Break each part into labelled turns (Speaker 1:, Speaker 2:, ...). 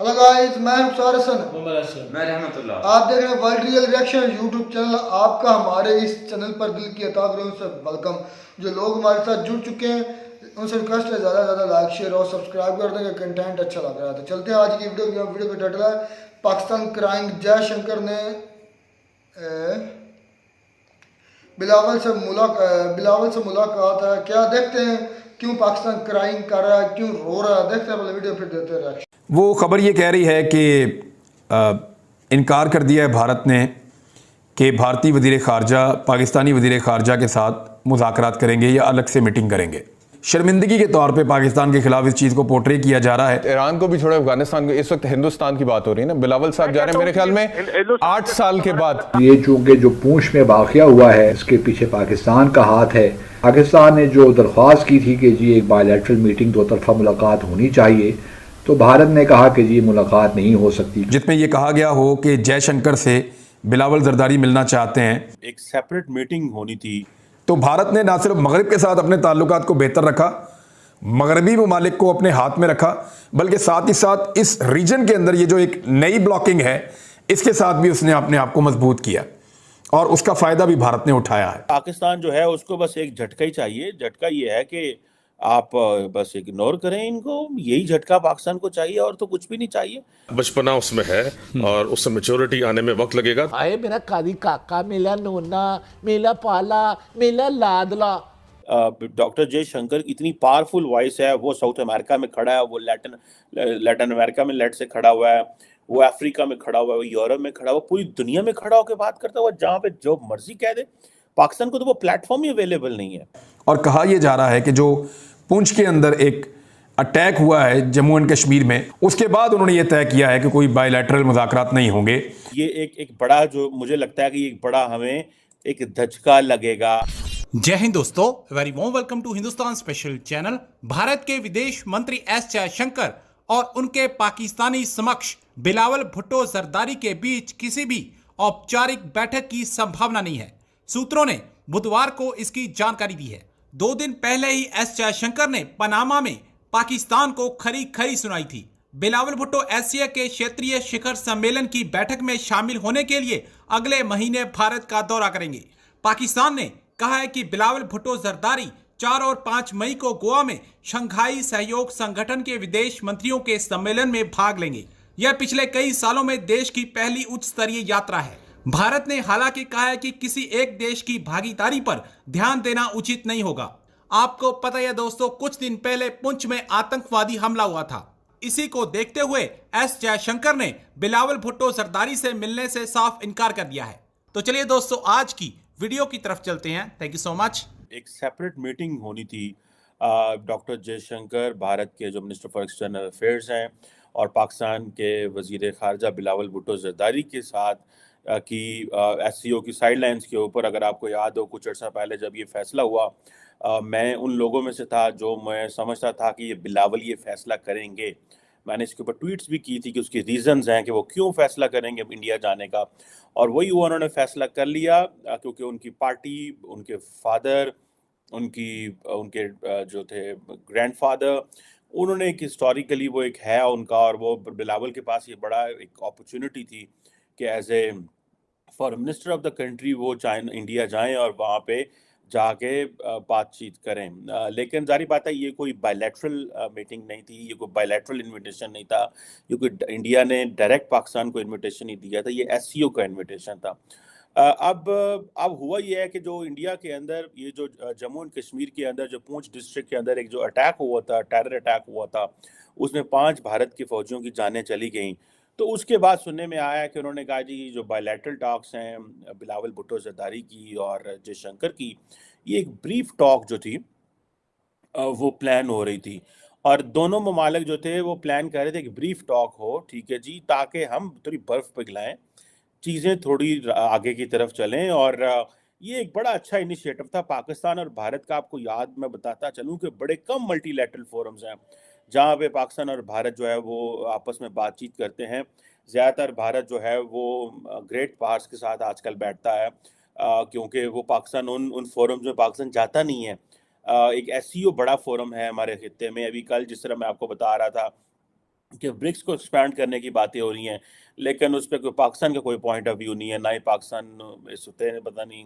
Speaker 1: Hello guys, मैं मुख्तार हसन।
Speaker 2: मैं रहमतुल्लाह।
Speaker 1: आप देख रहे हैं world real reaction YouTube channel. आपका हमारे इस चैनल पर दिल की अताक से वेलकम। जो लोग हमारे साथ जुड़ चुके हैं उनसे रिक्वेस्ट है ज़्यादा से ज़्यादा लाइक शेयर और सब्सक्राइब कर देंगे। कंटेंट अच्छा लग रहा है तो चलते हैं आज की वीडियो का टाइटल है पाकिस्तान क्राइंग। जयशंकर ने बिलावल से मुलाकात है। क्या देखते हैं क्यों पाकिस्तान क्राइंग कर रहा है, क्यों रो रहा है। देखते हैं पहले वीडियो फिर देते हैं रिएक्शन।
Speaker 3: वो खबर ये कह रही है कि इनकार कर दिया है भारत ने कि भारतीय वज़ीर ख़ारजा पाकिस्तानी वज़ीर ख़ारजा के साथ मुज़ाकरात करेंगे या अलग से मीटिंग करेंगे। शर्मिंदगी के तौर पे पाकिस्तान के खिलाफ इस चीज़ को पोर्ट्रे किया जा रहा है।
Speaker 4: ईरान को भी छोड़े, अफगानिस्तान को, इस वक्त हिंदुस्तान की बात हो रही है ना। बिलावल साहब जा रहे हैं मेरे ख्याल में 8 साल के बाद।
Speaker 5: ये चूंकि जो पूंछ में वाक़या हुआ है इसके पीछे पाकिस्तान का हाथ है। पाकिस्तान ने जो दरख्वास्त की थी कि जी एक बायलैटरल मीटिंग, दो तरफा मुलाकात होनी चाहिए, तो भारत ने कहा कि जी मुलाकात नहीं हो सकती,
Speaker 3: जिसमें यह कहा गया हो कि जयशंकर से बिलावल जरदारी मिलना चाहते हैं।
Speaker 6: एक सेपरेट मीटिंग होनी थी।
Speaker 3: तो भारत ने ना सिर्फ मगरब के साथ अपने ताल्लुकात को बेहतर रखा, मगरबी ममालिक को अपने हाथ में रखा, बल्कि साथ ही साथ इस रीजन के अंदर ये जो एक नई ब्लॉकिंग है इसके साथ भी उसने अपने आप को मजबूत किया और उसका फायदा भी भारत ने उठाया है।
Speaker 6: पाकिस्तान जो है उसको बस एक झटका ही चाहिए। झटका ये है कि आप बस इग्नोर करें इनको। यही झटका पाकिस्तान को चाहिए और तो कुछ भी नहीं चाहिए।
Speaker 7: बचपना उसमें है और उससे मेच्योरिटी आने में वक्त लगेगा।
Speaker 8: आए मेरा कादी काका, मेरा नोना, मेरा पाला, मेरा लाडला।
Speaker 6: डॉक्टर जयशंकर इतनी पावरफुल वॉइस है। वो साउथ अमेरिका में खड़ा है, वो लैटिन अमेरिका में लेट से खड़ा हुआ है, वो अफ्रीका में खड़ा हुआ है, वो यूरोप में खड़ा हुआ, पूरी दुनिया में खड़ा होकर बात करता हुआ, जहाँ पे जो मर्जी कह दे। पाकिस्तान को तो वो प्लेटफॉर्म ही अवेलेबल नहीं है।
Speaker 3: और कहा यह जा रहा है कि जो पुंछ के अंदर एक अटैक हुआ है जम्मू एंड कश्मीर में, उसके बाद उन्होंने ये तय किया है कि कोई बायलैटरल मुज़ाकरात नहीं होंगे।
Speaker 6: ये एक बड़ा, जो मुझे लगता है कि एक बड़ा हमें एक धचका लगेगा।
Speaker 9: जय हिंद दोस्तों, very warm welcome to Hindustan special channel. Bharat के विदेश मंत्री एस जयशंकर और उनके पाकिस्तानी समक्ष बिलावल भुट्टो जरदारी के बीच किसी भी औपचारिक बैठक की संभावना नहीं है। सूत्रों ने बुधवार को इसकी जानकारी दी है। 2 दिन पहले ही एस जयशंकर ने पनामा में पाकिस्तान को खरी खरी सुनाई थी। बिलावल भुट्टो एशिया के क्षेत्रीय शिखर सम्मेलन की बैठक में शामिल होने के लिए अगले महीने भारत का दौरा करेंगे। पाकिस्तान ने कहा है कि बिलावल भुट्टो जरदारी 4 और 5 मई को गोवा में शंघाई सहयोग संगठन के विदेश मंत्रियों के सम्मेलन में भाग लेंगे। यह पिछले कई सालों में देश की पहली उच्च स्तरीय यात्रा है। भारत ने हालांकि कहा है कि किसी एक देश की भागीदारी पर ध्यान देना उचित नहीं होगा। आपको पता है दोस्तों, कुछ दिन पहले पुंछ में आतंकवादी हमला हुआ था। इसी को देखते हुए एस जयशंकर ने बिलावल भुट्टो जरदारी से मिलने से साफ इनकार कर दिया है। तो चलिए दोस्तों, आज की वीडियो की तरफ चलते हैं। Thank you so much.
Speaker 6: एक सेपरेट मीटिंग होनी थी। डॉक्टर जयशंकर भारत के जो मिनिस्टर फॉर एक्सटर्नल अफेयर्स हैं और पाकिस्तान के वजीर खारजा बिलावल भुट्टो जरदारी के साथ की एससीओ की साइडलाइंस के ऊपर, अगर आपको याद हो कुछ अर्सा पहले जब ये फैसला हुआ, मैं उन लोगों में से था जो मैं समझता था कि ये बिलावल ये फैसला करेंगे। मैंने इसके ऊपर ट्वीट्स भी की थी कि उसकी रीजंस हैं कि वो क्यों फैसला करेंगे इंडिया जाने का, और वही हुआ, उन्होंने फैसला कर लिया। क्योंकि उनकी पार्टी, उनके फादर, उनके जो थे ग्रैंडफादर, उन्होंने एक हिस्टोरिकली वो एक है उनका, और वो बिलावल के पास ये बड़ा एक अपॉर्चुनिटी थी कि as a foreign minister of the country वो इंडिया जाएं और वहाँ पे जाके बातचीत करें। लेकिन जारी बात है, ये कोई बायलैटरल मीटिंग नहीं थी, ये कोई बायलैटरल इनविटेशन नहीं था, ये कोई इंडिया ने डायरेक्ट पाकिस्तान को इनविटेशन नहीं दिया था, ये एससीओ का इनविटेशन था। अब हुआ ये है कि जो इंडिया के अंदर ये जो जम्मू एंड कश्मीर के अंदर जो पुंछ डिस्ट्रिक्ट के अंदर एक जो अटैक हुआ था, टेरर अटैक हुआ था, उसमें 5 भारत के फौजियों की जानें चली गईं। तो उसके बाद सुनने में आया कि उन्होंने कहा जी जो बायलैटरल टॉक्स हैं बिलावल भुट्टो जरदारी की और जयशंकर की, ये एक ब्रीफ टॉक जो थी वो प्लान हो रही थी, और दोनों ममालिक जो थे वो प्लान कर रहे थे कि ब्रीफ टॉक हो, ठीक है जी, ताकि हम थोड़ी बर्फ पिघलाएं, चीज़ें थोड़ी आगे की तरफ चलें। और ये एक बड़ा अच्छा इनिशिएटिव था पाकिस्तान और भारत का। आपको याद मैं बताता चलूँ कि बड़े कम मल्टीलैटरल फोरम्स हैं जहाँ पे पाकिस्तान और भारत जो है वो आपस में बातचीत करते हैं। ज़्यादातर भारत जो है वो ग्रेट पावर्स के साथ आजकल बैठता है, क्योंकि वो पाकिस्तान उन फोरम्स में पाकिस्तान जाता नहीं है। एक एससीओ बड़ा फोरम है हमारे खित्ते में। अभी कल जिस तरह मैं आपको बता रहा था कि ब्रिक्स को एक्सपैंड करने की बातें हो रही हैं, लेकिन उस पर कोई पाकिस्तान का कोई पॉइंट ऑफ व्यू नहीं है, ना ही पाकिस्तान इस होते हैं, पता नहीं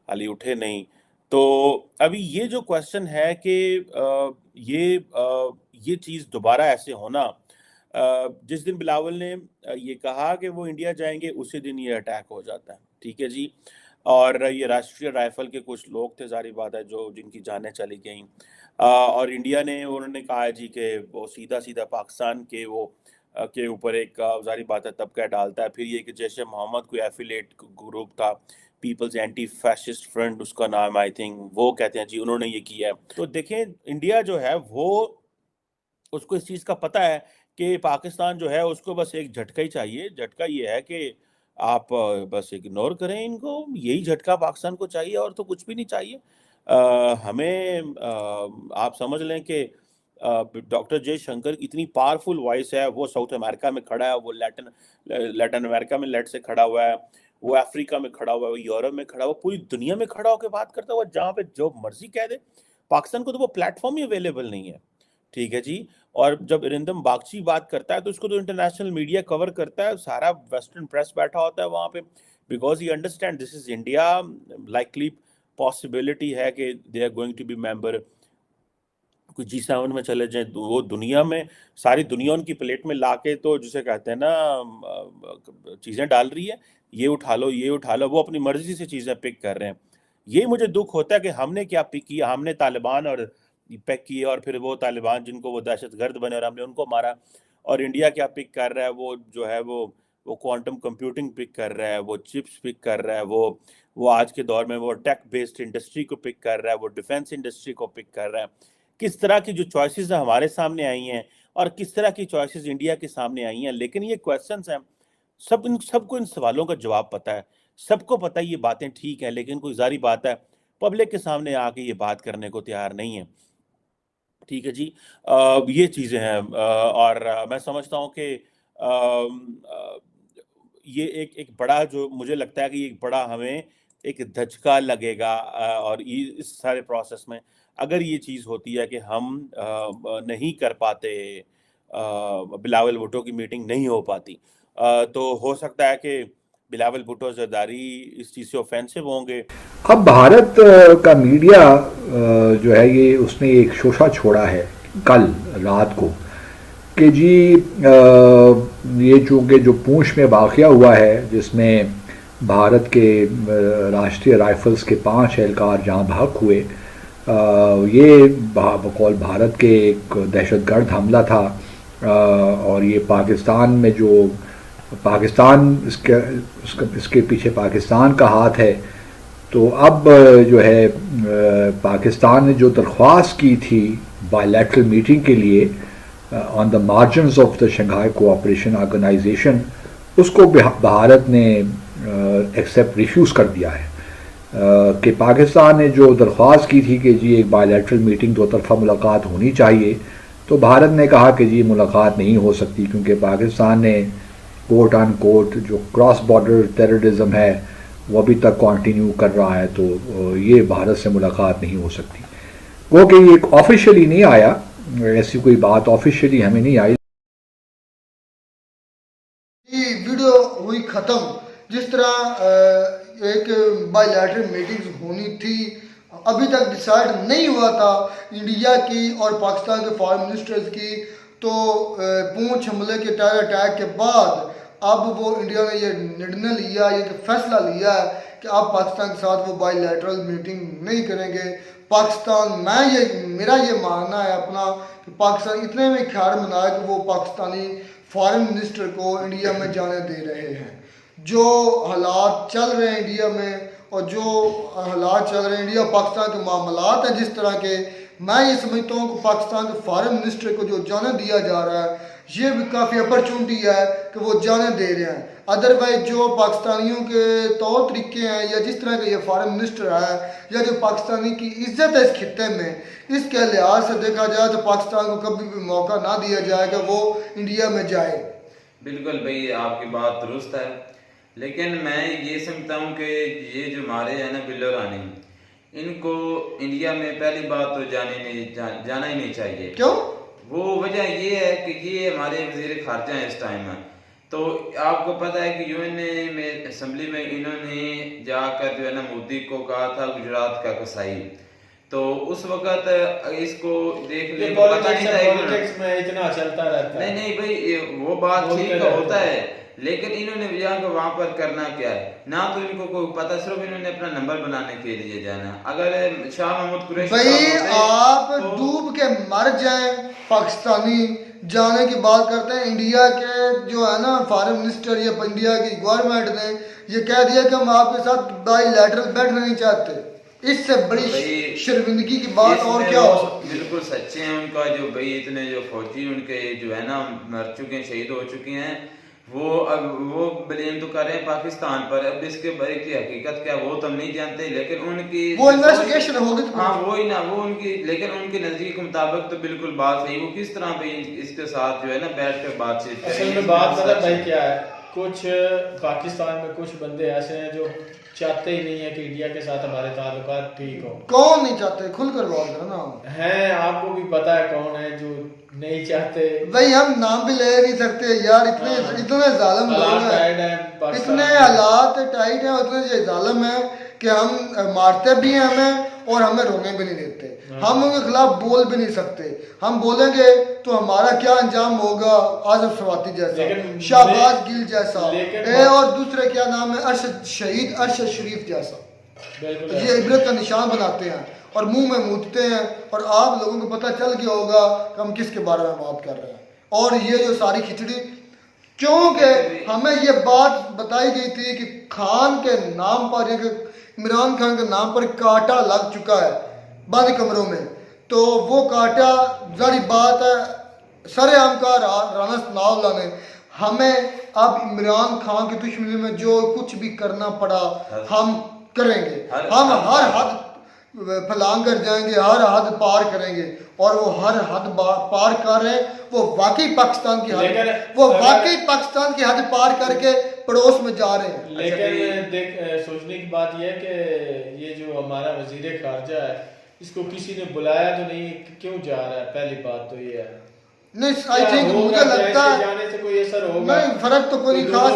Speaker 6: हाली उठे नहीं। तो अभी ये जो क्वेश्चन है कि ये चीज़ दोबारा ऐसे होना, जिस दिन बिलावल ने ये कहा कि वो इंडिया जाएंगे, उसी दिन ये अटैक हो जाता है, ठीक है जी। और ये राष्ट्रीय राइफल के कुछ लोग थे, जारी बात है, जो जिनकी जानें चली गई, और इंडिया ने उन्होंने कहा है जी कि वो सीधा सीधा पाकिस्तान के वो के ऊपर एक जारी बात है तबका डालता है। फिर ये कि जैश ए मोहम्मद कोई एफिलेट ग्रुप था, पीपल्स एंटी फैसिस्ट फ्रंट उसका नाम आई थिंक, वो कहते हैं जी उन्होंने ये किया है। तो देखें, इंडिया जो है वो, उसको इस चीज़ का पता है कि पाकिस्तान जो है उसको बस एक झटका ही चाहिए। झटका ये है कि आप बस इग्नोर करें इनको, यही झटका पाकिस्तान को चाहिए, और तो कुछ भी नहीं चाहिए। हमें आप समझ लें कि डॉक्टर जयशंकर इतनी पावरफुल वॉइस है, वो साउथ अमेरिका में खड़ा है, वो लैटिन अमेरिका में लेट से खड़ा हुआ है, वो अफ्रीका में खड़ा हुआ है, वो यूरोप में खड़ा हुआ है, पूरी दुनिया में खड़ा होकर बात करता हुआ, जहाँ पे जो मर्जी कह दे। पाकिस्तान को तो वो प्लेटफॉर्म ही अवेलेबल नहीं है, ठीक है जी। और जब अरिंदम बागची बात करता है तो उसको तो इंटरनेशनल मीडिया कवर करता है, सारा वेस्टर्न प्रेस बैठा होता है वहाँ पे, because he understand this is India, likely possibility है कि they are going to be member, कोई G7 में चले जाएं, वो दुनिया में सारी दुनिया उनकी प्लेट में लाके, तो जिसे कहते हैं ना, चीज़ें डाल रही है, ये उठा लो ये उठा लो, वो अपनी मर्जी से चीज़ें पिक कर रहे हैं। ये मुझे दुख होता है कि हमने क्या पिक किया, हमने तालिबान और पिक किए, और फिर वो तालिबान जिनको वो दहशतगर्द बने और हमने उनको मारा। और इंडिया क्या पिक कर रहा है, वो जो है वो क्वांटम कंप्यूटिंग पिक कर रहा है, वो चिप्स पिक कर रहा है, वो आज के दौर में वो टेक बेस्ड इंडस्ट्री को पिक कर रहा है, वो डिफेंस इंडस्ट्री को पिक कर रहा है। किस तरह की जो चॉइसेस हमारे सामने आई हैं और किस तरह की चॉइसेस इंडिया के सामने आई हैं, लेकिन ये क्वेश्चंस हैं, सबको इन सवालों का जवाब पता है, सबको पता है ये बातें ठीक है, लेकिन कोई जारी बात है पब्लिक के सामने आके ये बात करने को तैयार नहीं है, ठीक है जी। ये चीज़ें हैं, और मैं समझता हूँ कि ये एक बड़ा, जो मुझे लगता है कि एक बड़ा हमें एक धचका लगेगा, और इस सारे प्रोसेस में अगर ये चीज़ होती है कि हम नहीं कर पाते, बिलावल भुट्टो की मीटिंग नहीं हो पाती, तो हो सकता है कि बिलावल भुट्टो जरदारी इस चीज़ से ऑफेंसिव होंगे।
Speaker 5: अब भारत का मीडिया जो है ये उसने एक शोषा छोड़ा है कल रात को कि जी ये चूँकि जो पूंछ में वाक़या हुआ है जिसमें भारत के राष्ट्रीय राइफल्स के 5 एहलकार जहाँ भाग हुए, ये बकौल भारत के एक दहशतगर्द हमला था, और ये पाकिस्तान में जो पाकिस्तान इसके पीछे पाकिस्तान का हाथ है। तो अब जो है पाकिस्तान ने जो दरख्वास्त की थी बायलैटरल मीटिंग के लिए on the margins of the Shanghai Cooperation Organisation, उसको भारत ने एक्सेप्ट रिफ्यूज़ कर दिया है। कि पाकिस्तान ने जो दरख्वास्त की थी कि जी एक बायलैटरल मीटिंग, दो तरफ़ा मुलाकात होनी चाहिए, तो भारत ने कहा कि जी मुलाकात नहीं हो सकती, क्योंकि पाकिस्तान ने कोट अन कोट जो क्रॉस बॉर्डर टेररिज्म है वो अभी तक कंटिन्यू कर रहा है, तो ये भारत से मुलाकात नहीं हो सकती। वो कि ये ऑफिशियली नहीं आया, ऐसी कोई बात ऑफिशियली हमें नहीं आई।
Speaker 1: ये वीडियो हुई ख़त्म। जिस तरह एक बायलैटरल मीटिंग्स होनी थी, अभी तक डिसाइड नहीं हुआ था इंडिया की और पाकिस्तान के फॉरेन मिनिस्टर्स की, तो पूंछ हमले के टेरर अटैक के बाद अब वो इंडिया ने ये निर्णय लिया, ये फैसला लिया है कि अब पाकिस्तान के साथ वो बायलैटरल मीटिंग नहीं करेंगे। पाकिस्तान, मेरा ये मानना है अपना कि पाकिस्तान इतने में ख्याल मना है कि वो पाकिस्तानी फॉरेन मिनिस्टर को इंडिया में जाने दे रहे हैं। जो हालात चल रहे हैं इंडिया में और जो हालात चल रहे हैं इंडिया पाकिस्तान के मामलात हैं जिस तरह के, मैं ये समझता हूँ कि पाकिस्तान के फॉरेन मिनिस्टर को जो जाने दिया जा रहा है, ये भी काफ़ी अपॉर्चुनिटी है कि वो जाने दे रहे हैं। अदरवाइज जो पाकिस्तानियों के तौर तरीके हैं या जिस तरह का ये फॉरेन मिनिस्टर है या जो पाकिस्तानी की इज्जत है इस खित्ते में, इसके लिहाज से देखा जाए तो पाकिस्तान को कभी भी मौका ना दिया जाए कि वो इंडिया में जाए।
Speaker 2: बिल्कुल भाई, आपकी बात दुरुस्त है, लेकिन मैं ये समझता हूँ कि ये जो हमारे हैं ना बिल्लो रानी, इनको इंडिया में पहली बात तो जाना ही नहीं चाहिए।
Speaker 1: क्यों?
Speaker 2: वो वजह ये है कि ये हमारे वजीर खारजा हैं इस टाइम में। तो आपको पता है कि यूएन में असेंबली में इन्होंने जाकर जो है ना मोदी को कहा था गुजरात का कसाई, तो उस वक्त इसको देख ले पता नहीं था
Speaker 10: पॉलिटिक्स में इतना चलता रहता है।
Speaker 2: नहीं भाई वो बात ठीक होता है, लेकिन इन्होंने जाकर वहां पर करना क्या है ना, तो इनको कोई पता, सिर्फ इन्होंने अपना नंबर बनाने के लिए जाना। अगर शाह महमूद कुरैशी
Speaker 1: भाई आप डूब के मर जाएं, पाकिस्तानी जाने की बात करते हैं। इंडिया के जो है ना फॉरेन मिनिस्टर या इंडिया की गवर्नमेंट ने ये कह दिया कि हम आपके साथ बायलैटरल बैठना नहीं चाहते। इससे बड़ी शर्मिंदगी की बात और क्या हो सकती है।
Speaker 2: बिल्कुल सच्चे हैं उनका, जो भाई इतने जो फौजी उनके जो है ना मर चुके हैं, शहीद हो चुके हैं, वो अब वो ब्लेम तो कर रहे हैं पाकिस्तान पर। अब इसके बारे की हकीकत क्या वो तो हम नहीं जानते, लेकिन उनकी
Speaker 1: वो इन्वेस्टिगेशन होगी तो
Speaker 2: हाँ वो ही ना, वो उनकी, लेकिन उनके नजदीक के मुताबिक तो बिल्कुल बात सही। वो किस तरह भाई इसके साथ जो है ना बैठ कर बातचीत करें।
Speaker 10: असल में बात पता भाई क्या है, कुछ पाकिस्तान में कुछ बंदे ऐसे हैं जो चाहते ही नहीं है कि इंडिया के साथ हमारे ताल्लुकात ठीक हो।
Speaker 1: कौन नहीं चाहते, खुलकर बात करो ना।
Speaker 10: हैं, आपको भी पता है कौन है जो नहीं चाहते।
Speaker 1: भाई हम नाम भी ले नहीं सकते यार, इतने जालिम लोग हैं, इतने हालात टाइट हैं, इतने जालिम है कि हम मारते भी हैं हमें और हमें रोने भी नहीं देते। हम उनके खिलाफ बोल भी नहीं सकते। हम बोलेंगे तो हमारा क्या अंजाम होगा, आजम सवाती जैसा, शाहबाज गिल जैसा, और दूसरे क्या नाम है, अरशद शहीद अरशद शरीफ जैसा। ये इबरत का निशान बनाते हैं और मुंह में मूतते हैं, और आप लोगों को पता चल गया होगा कि हम किसके बारे में बात कर रहे हैं। और ये जो सारी खिचड़ी, क्योंकि हमें ये बात बताई गई थी कि खान के नाम पर, इमरान खान के नाम पर कांटा लग चुका है बंद कमरों में, तो वो कांटा जारी बात है सरेआम का राना सनाउल्लाह ने हमें अब इमरान खान की दुश्मनी में जो कुछ भी करना पड़ा हम करेंगे। हम हर हद फलांग कर जाएंगे, हर हद पार करेंगे, और वो हर हद पार कर रहे हैं। वो वाकई पाकिस्तान की हद, वो वाकई पाकिस्तान की हद पार करके पड़ोस में जा रहे हैं।
Speaker 10: लेकिन देख सोचने की बात यह है कि ये जो हमारा वजीर खारजा है, इसको किसी ने बुलाया तो नहीं, क्यों जा रहा है, पहली बात तो ये है।
Speaker 1: नहीं, आई थिंक मुझे लगता है
Speaker 10: जाने से कोई असर होगा
Speaker 1: नहीं, फर्क तो कोई खास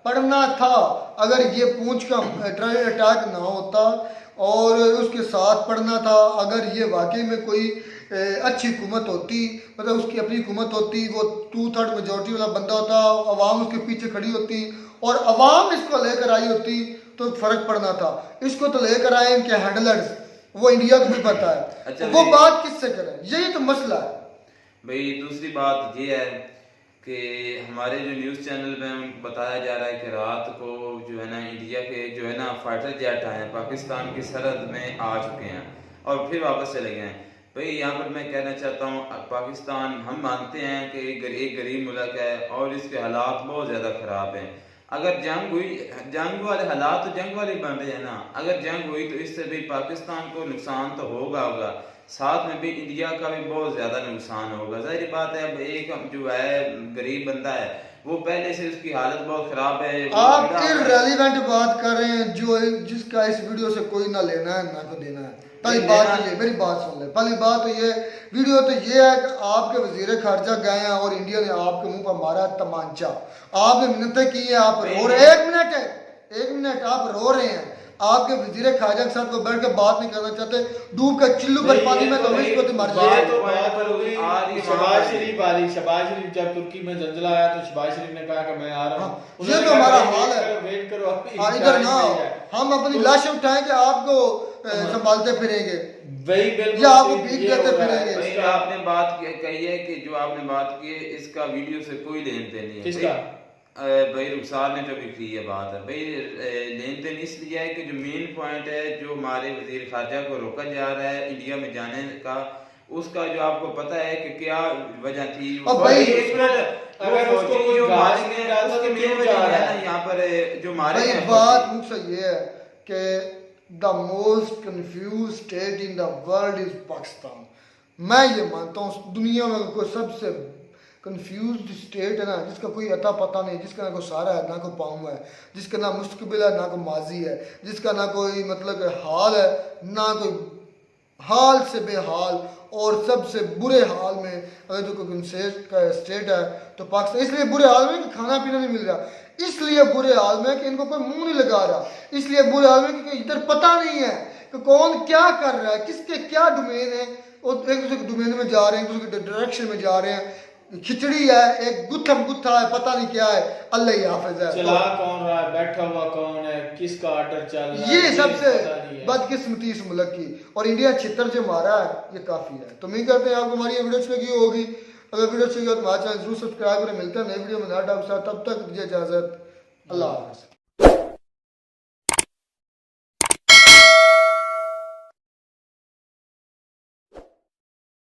Speaker 1: पढ़ना था। अगर ये पूंछ का अटैक ना होता और उसके साथ पढ़ना था, अगर ये वाकई में कोई अच्छी हुकूमत होती, मतलब उसकी अपनी हुकूमत होती, वो 2/3 मेजोरिटी वाला बंदा होता, अवाम उसके पीछे खड़ी होती और अवाम इसको लेकर आई होती तो फर्क पड़ना था। इसको तो लेकर आए इनके हैंडलर्स, वो इंडिया को भी पता है।
Speaker 2: अच्छा,
Speaker 1: वो बात किससे करें, यही तो मसला है
Speaker 2: भाई। दूसरी बात ये है कि हमारे जो न्यूज़ चैनल में उनको बताया जा रहा है कि रात को जो है ना इंडिया के जो है ना फाइटर जेट आए हैं, पाकिस्तान की सरहद में आ चुके हैं और फिर वापस चले गए हैं। भाई यहाँ पर मैं कहना चाहता हूँ, पाकिस्तान हम मानते हैं कि एक गरीब मुल्क है और इसके हालात बहुत ज़्यादा ख़राब हैं। अगर जंग हुई, जंग वाले हालात तो जंग वाले बन रहे हैं ना, अगर जंग हुई तो इससे भी पाकिस्तान को नुकसान तो होगा, साथ में भी इंडिया का भी बहुत ज्यादा नुकसान होगा। जाहिर बात है, अब एक जो है गरीब बंदा है, वो पहले से उसकी हालत बहुत खराब है।
Speaker 1: आप इररिलेवेंट बात कर रहे हैं जो जिसका इस वीडियो से कोई ना लेना है ना को देना है। पहली बात तो ये, मेरी बात सुन ले, पहली बात तो ये, वीडियो तो ये है कि आपके वजीर खारजा गए हैं और इंडिया ने आपके मुंह पर मारा तमांचा, आपने मिन्नतें की है, आप रो रहे हैं। एक मिनट आप रो रहे हैं, आपके वजीर खारजा के साथ वो बैठ कर बात नहीं करना चाहते, डूब कर चिल्लू पर पानी में तो मर जाए।
Speaker 10: शहबाज शरीफ आ रही, शहबाज शरीफ जब तुर्की में जंजला आया तो शहबाज शरीफ ने कहा कि मैं आ रहा हूँ।
Speaker 1: ये तो हमारा हाल है,
Speaker 10: वेट करो,
Speaker 1: इधर ना हम अपनी लाशें उठाएं कि आपको संभालते फिरेंगे,
Speaker 10: वही बिल्कुल
Speaker 1: आपको भीख देते फिरेंगे।
Speaker 2: आपने बात कही है कि जो आपने बात की है इसका वीडियो से कोई लेन देन नहीं है।
Speaker 10: किसका?
Speaker 2: भाई रुखसार ने जो भी की है बात है, भाई लेन देन इसलिए है कि जो मेन पॉइंट है जो हमारे वजीर खारजा को रोका जा रहा है इंडिया में जाने का, उसका जो आपको पता है कि क्या वजह थी।
Speaker 1: भाई
Speaker 10: अगर उसको कोई घास नहीं डालता तो क्यों जा रहा है
Speaker 2: यहाँ पर जो हमारे
Speaker 1: बात मुझसे ये है कि the most confuse state in the world is Pakistan. मैं ये मानता हूँ दुनिया में कोई सबसे कंफ्यूज स्टेट है ना, जिसका कोई अता पता नहीं, जिसका ना कोई सारा है ना कोई पाँव है, जिसका ना मुस्तकबिल है ना कोई माजी है, जिसका ना कोई मतलब हाल है ना कोई हाल से बेहाल और सबसे बुरे हाल में अगर जो कोई स्टेट है तो पाकिस्तान इसलिए बुरे हाल में कि खाना पीना नहीं मिल रहा, इसलिए बुरे हाल में कि इनको कोई मुंह नहीं लगा रहा, इसलिए बुरे हाल में कि इधर पता नहीं है कि कौन क्या कर रहा है, किसके क्या डोमेन है, और एक दूसरे के डोमेन में जा रहे हैं, एक दूसरे के डायरेक्शन में जा रहे हैं। खिचड़ी है, एक गुत्थम गुत्था है, पता नहीं क्या है, अल्लाह ही हाफिज है।
Speaker 10: चला कौन रहा है, बैठा हुआ कौन है, किसका ऑर्डर चल रहा है,
Speaker 1: ये सबसे बदकिस्मती इस मुल्क की, और इंडिया छितर जो मारा है ये काफ़ी है। तो उम्मीद करते हैं आपको हमारी ये वीडियो अच्छी लगी होगी। अगर वीडियो अच्छी लगी तो हमारे चैनल जरूर सब्सक्राइब करें। मिलते हैं नई वीडियो में नया टॉपिक के साथ, तब तक दीजिए इजाज़त, अल्लाह हाफ़िज़।